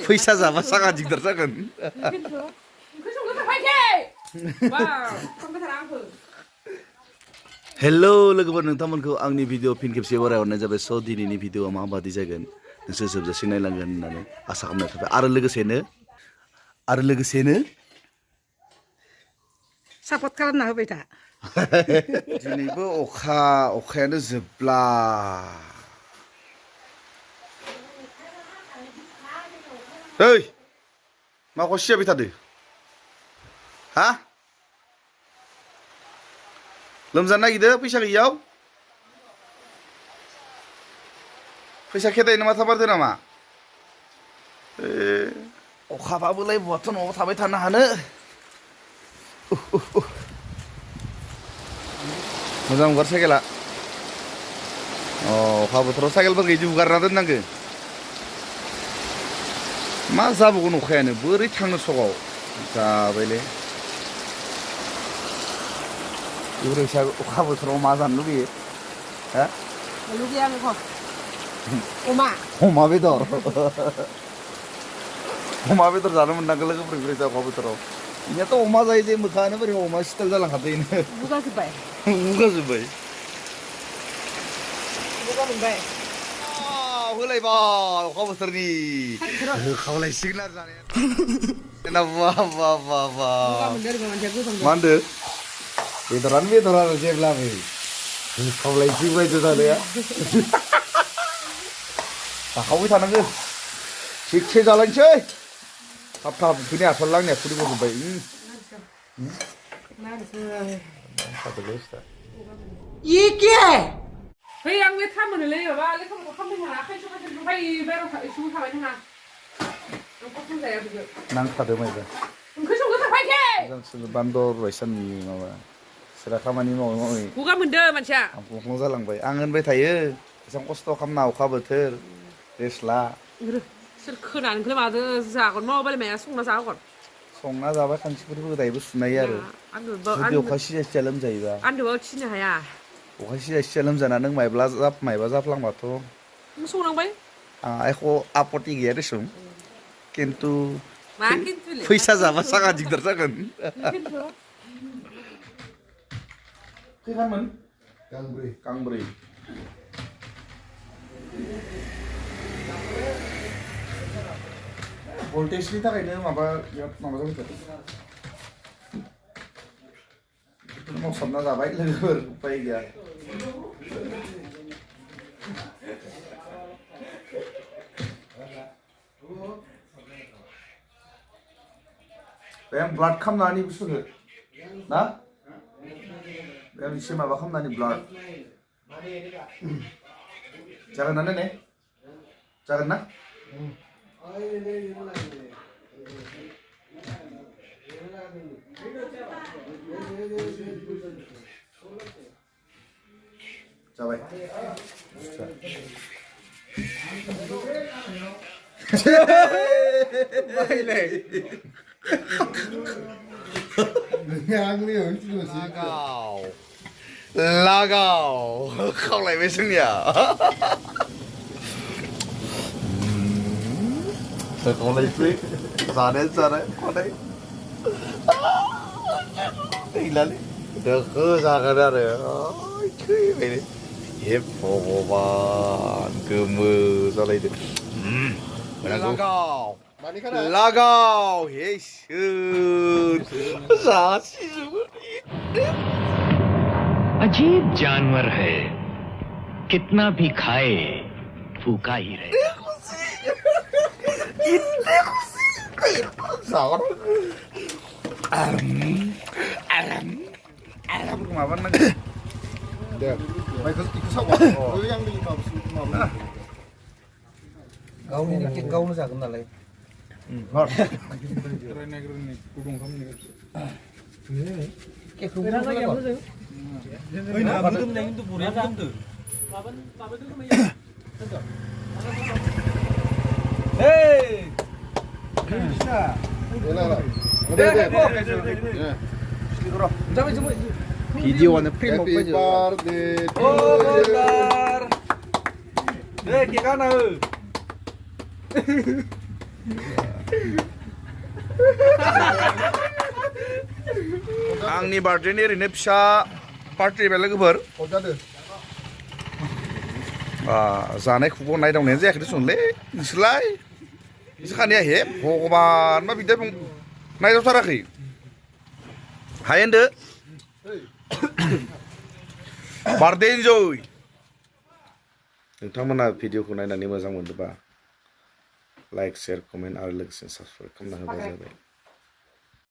फैसा जाबा सागा दिगदार जागोन हेलौ लोगोफोर नोंथांमोनखौ आंनि भिडिअ फिन खेबसे बरायहरनाय जाबाय स' दिनैनि भिडिअआ माबादि जागोन नोंसोर जोबजासिम नायलांगोन होननानै आसा खालामनाय थाबाय आरो लोगोसेनो सापर्ट खालामना होबाय था दिनैबो अखायानो जोबला ओइ माखौ सिजाबाय थादो हा लोमजानो नागिरदो फैसा गैयाव फैसा खेदायनो माथा बारदो नामा अखाबाबोलाय बहाथो न'आव थाबाय थानो हानो मोजां हगार साइकेला अखा बोथोराव साइकेलफोरखौ इदि हगारना दोननांगो मा जाबावगोन अखायानो बोरै थांनो सगाव जाबायलै बेफोरबायसा अखा बोथोराव मा जानो लुगैयो हा लुगैयो आङो अमा बेदर जानो मोननांगौ लोगोफोर बेफोरबायसा अखा बोथोराव इनियाथ' अमा जायो जे मोखाङानो बोरै अमा स्टाइल जालांखादो इनो बुगाजोब्बाय मोनबाय होलायबाय अखा बोथोरनि होखावलायसिगोन आरो जानाया मा होनदो बेदरानो आरो जेब्लाबो होखावलायसिग बायदि जानाया जाखावबाय थानांगो थिगसे जालायनोसै थाब उखैनि आसल लांनाया खुदै गजोब्बाय Hey, ang may tama nila yun, ba? Alam ko kami mga akin sa kasi may meron ka isu ka ba niya? Ang pagkun tayo bigo. Nang kado may ba? Ang gusto ko sa pake. Ang sa bandor raisan ni mama. Sila kamani mo. Buka mende man siya. Ang pungkong zalangbay. Angan bay tayo. Isang kosto kam na ukha bwthwrni Resla. Sir khunan kle ma de za kon mo bale me sungna sa kon. Songna जाबाय खानसिफोरबो दायबो सुनाय आरो जुदि अखा सिजासे लोमजायोबा आन्दोआव थिनो हाया अखा सिजासे लोमजाना नों मायबा जाफ्लांबाथ' नों संनांबाय आं एख' आपत्ति गैया देसुं खिन्थु फैसा जाबा सागा दिगदार जागोन खैखानमोन गांब्रै voltage थाखायनो माबा जाबाय थादों मावसाबना जाबाय लोगोफोर उपाय गैया बे ब्लाड खामनानै बुस्थुखौ ना बे एसे माबा खामनानै ब्लाड जागोन ना ने जागोन ना जाबाय लागाव खावलायबाय जोंनिया खावलायसै जानाय खदाय गैलालै दोखो जागोन आरो थैबाय हे भगबान गोमो जालायदो लागाव हे इसोर जासिजोबो अजीब जानवर है कितना भी खाए भूखा ही रहे माबा नांगौ दे माइखौ सावा गावनो जागोन नालाय 비디오는 프리모 빼줘. 네, 개가 나으. आंनि बार्थडेनि ओरैनो फिसा पार्टि बे लोगोफोर जानाय खुबाव नायदावनायानो जायाखै दसनलै नोंसोरलाय सानैया हे भगबान मा बिदा नायदावथाराखै हाय होनदो बार्थडे इन्जय नोंथांमोना भिडिअखौ नायनानै मोजां मोनदोंबा लाइक शेयार कमेन्ट आरो लोगोसे साबस्क्राइब खालामना होबानो जाबाय